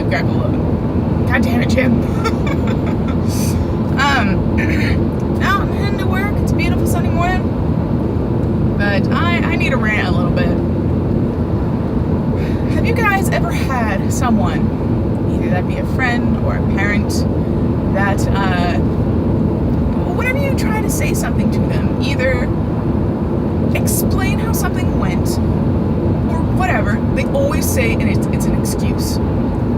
leave Greg alone. God damn it, Jim. Now I'm heading to work. It's a beautiful sunny morning. But I need to rant a little bit. Have you guys ever had someone, either that be a friend or a parent, that whenever you try to say something to them, either explain how something went or whatever, they always say, and it's an excuse.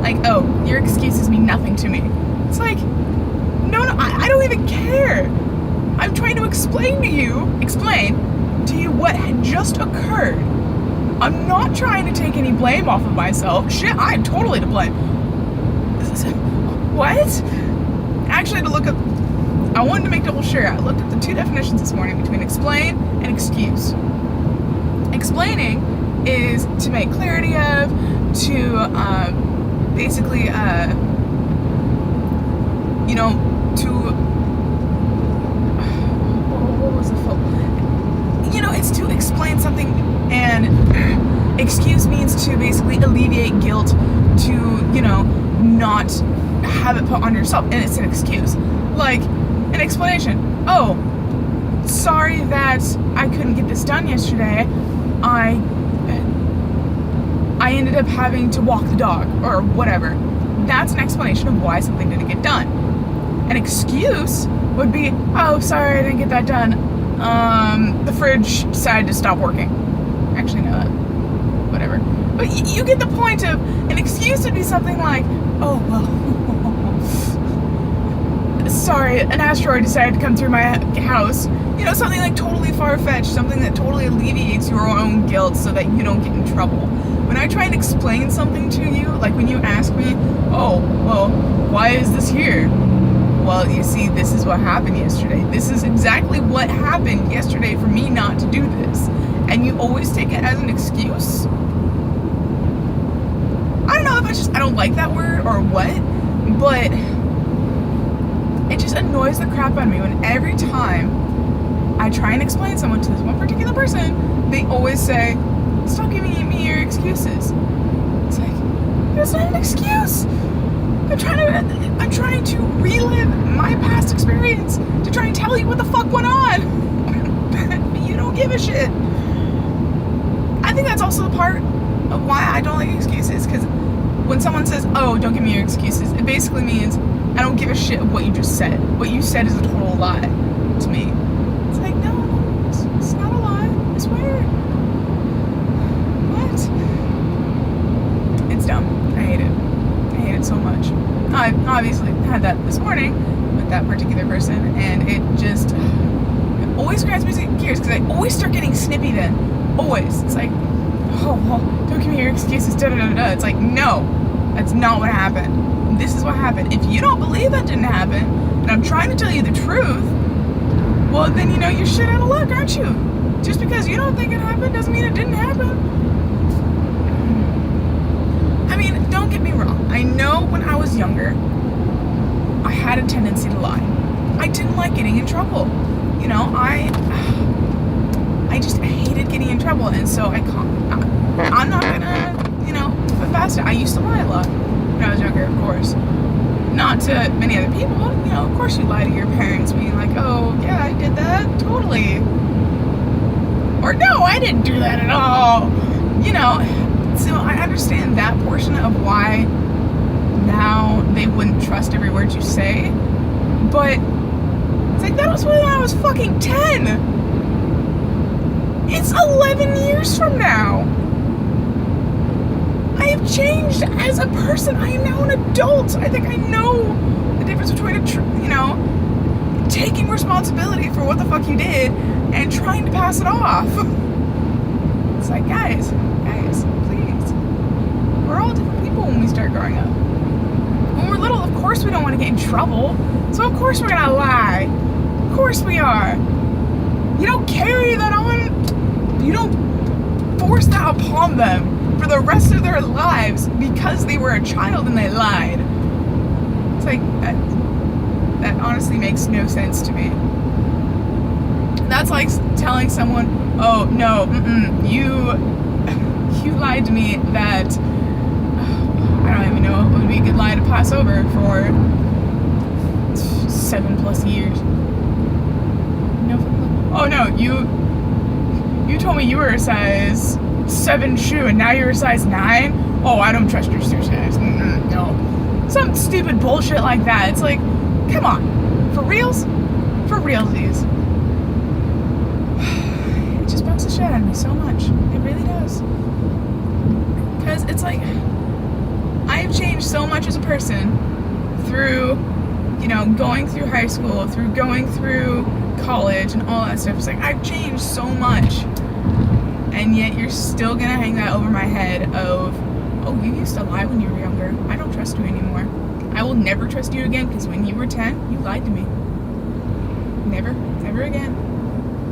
Like, oh, your excuses mean nothing to me. It's like, no, I don't even care. I'm trying to explain to you what had just occurred. I'm not trying to take any blame off of myself. Shit, I'm totally to blame. What? Actually, I wanted to make double sure. I looked at the two definitions this morning between explain and excuse. Explaining is to make clarity of, to basically, what was the full? It's to explain something, and excuse means to basically alleviate guilt, to, not have it put on yourself, and it's an excuse. Like, an explanation. Oh, sorry that I couldn't get this done yesterday. I ended up having to walk the dog, or whatever. That's an explanation of why something didn't get done. An excuse would be, oh, sorry, I didn't get that done. The fridge decided to stop working. Actually, no, whatever. But you get the point of, an excuse would be something like, oh, well, sorry, an asteroid decided to come through my house. Something like totally far-fetched, something that totally alleviates your own guilt so that you don't get in trouble. When I try and explain something to you, like when you ask me, oh, well, why is this here? Well, you see, this is what happened yesterday. This is exactly what happened yesterday for me not to do this. And you always take it as an excuse. I don't know if I don't like that word or what, but it just annoys the crap out of me when every time I try and explain someone to this one particular person, they always say, stop giving me your excuses. It's like, that's not an excuse. I'm trying to relive my past experience to try and tell you what the fuck went on. But you don't give a shit. I think that's also the part of why I don't like excuses, because when someone says, oh, don't give me your excuses, it basically means I don't give a shit of what you just said. What you said is a total lie to me. It's like, no, it's not a lie. I swear. What? It's dumb. I hate it. I hate it so much. I obviously had that this morning with that particular person, and it always grinds my gears, because I always start getting snippy then. Always. It's like, oh, well, don't give me your excuses, da-da-da-da. It's like, no, that's not what happened. This is what happened. If you don't believe that didn't happen, and I'm trying to tell you the truth, well, then you're shit out of luck, aren't you? Just because you don't think it happened doesn't mean it didn't happen. I mean, don't get me wrong. I know when I was younger, I had a tendency to lie. I didn't like getting in trouble. I just hated getting in trouble, and so I'm not gonna, put past it. I used to lie a lot when I was younger, of course. Not to many other people. Of course you lie to your parents, being like, oh, yeah, I did that, totally. Or, no, I didn't do that at all. So I understand that portion of why now they wouldn't trust every word you say. But it's like, that was when I was fucking 10. It's 11 years from now. I have changed as a person. I am now an adult. I think I know the difference between taking responsibility for what the fuck you did and trying to pass it off. It's like, guys, please. We're all different people when we start growing up. When we're little, of course we don't want to get in trouble. So of course we're gonna lie. Of course we are. You don't carry that on. You don't force that upon them for the rest of their lives because they were a child and they lied. It's like, that honestly makes no sense to me. That's like telling someone, oh, no, you lied to me that, I don't even know know, it would be a good lie to pass over for 7+ years. No, oh no, you told me you were a size 7 shoe and now you're a size 9? Oh, I don't trust your shoe size. No. Some stupid bullshit like that. It's like, come on. For reals? For realsies. It just bugs the shit out of me so much. It really does. Because it's like, I've changed so much as a person through, you know, going through high school, through going through college and all that stuff. It's like, I've changed so much. And yet you're still gonna hang that over my head of, oh, you used to lie when you were younger. I don't trust you anymore. I will never trust you again because when you were 10, you lied to me. Never again.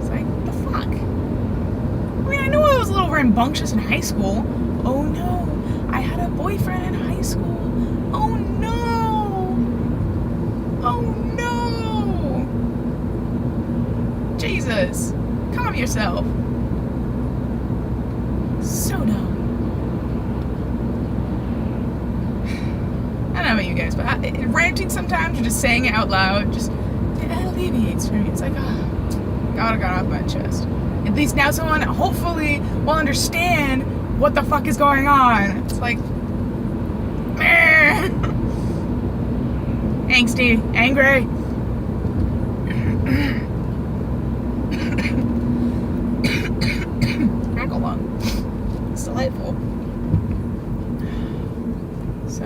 It's like, what the fuck? I mean, I know I was a little rambunctious in high school. Oh no, I had a boyfriend in high school. Oh no. Oh no. Jesus, calm yourself. So dumb. I don't know about you guys, but ranting sometimes or just saying it out loud, just it alleviates for me. It's like, oh, got off my chest. At least now someone hopefully will understand what the fuck is going on. It's like, meh. Angsty, angry. Crackle lung. It's delightful. So,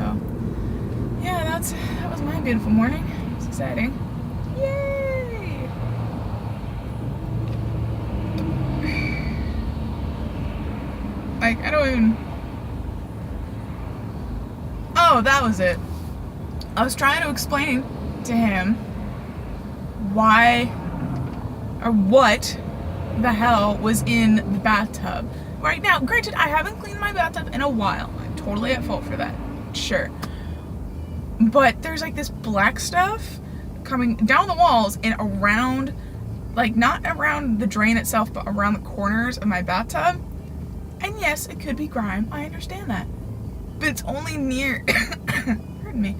yeah, that was my beautiful morning. It's exciting. Yay! Like, I don't even... Oh, that was it. I was trying to explain to him why or what the hell was in the bathtub. Right now, granted, I haven't cleaned my bathtub in a while. I'm totally at fault for that. Sure. But there's like this black stuff coming down the walls and around, like not around the drain itself, but around the corners of my bathtub. And yes, it could be grime. I understand that. But it's only near, pardon me,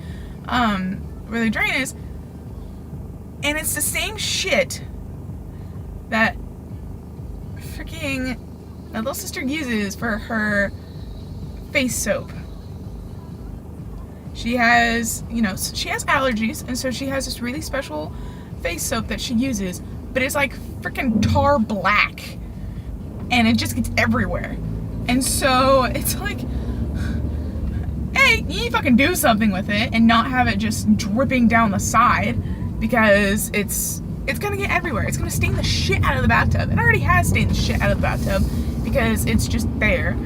where the drain is. And it's the same shit that freaking my little sister uses for her face soap. She has, you know, she has allergies, and so she has this really special face soap that she uses, but it's like freaking tar black, and it just gets everywhere. And so it's like, hey, you need to fucking do something with it and not have it just dripping down the side, because it's gonna get everywhere. It's gonna stain the shit out of the bathtub. It already has stained the shit out of the bathtub because it's just there.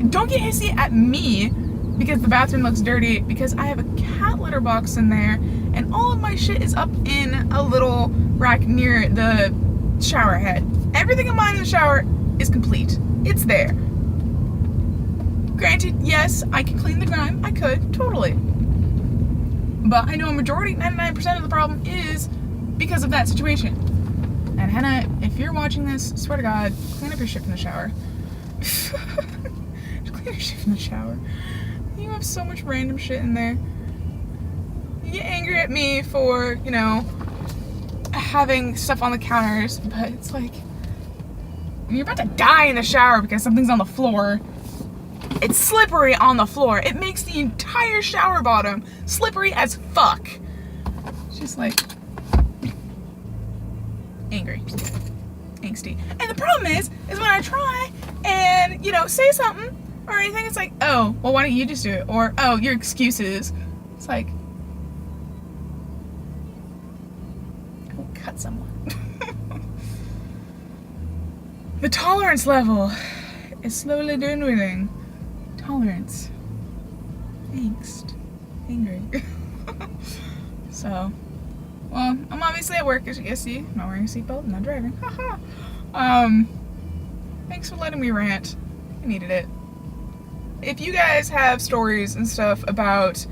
Don't get hissy at me because the bathroom looks dirty, because I have a cat litter box in there and all of my shit is up in a little rack near the shower head. Everything of mine in the shower is complete. It's there. Granted, yes, I can clean the grime. I could, totally. But I know a majority, 99% of the problem is because of that situation. And Hannah, if you're watching this, swear to God, clean up your shit in the shower. Clean your shit in the shower. You have so much random shit in there. You get angry at me for, you know, having stuff on the counters, but it's like, you're about to die in the shower because something's on the floor. It's slippery on the floor. It makes the entire shower bottom slippery as fuck. It's just like, angry. Angsty. And the problem is when I try and, you know, say something or anything, it's like, oh, well, why don't you just do it? Or, oh, your excuses. It's like, I will cut someone. The tolerance level is slowly dwindling. Tolerance. Angst. Angry. So, well, I'm obviously at work, as you guys see. I'm not wearing a seatbelt, I'm not driving. Haha. Thanks for letting me rant. I needed it. If you guys have stories and stuff about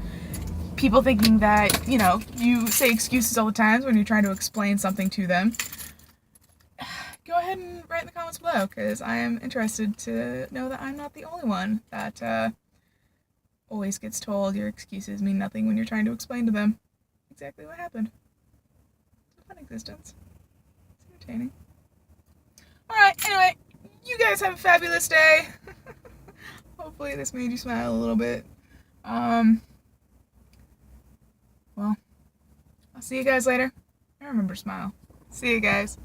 people thinking that, you know, you say excuses all the time when you're trying to explain something to them, go ahead and write in the comments below, because I am interested to know that I'm not the only one that always gets told your excuses mean nothing when you're trying to explain to them exactly what happened. It's a fun existence. It's entertaining. Alright, anyway, you guys have a fabulous day. Hopefully this made you smile a little bit. Well, I'll see you guys later. I remember smile. See you guys.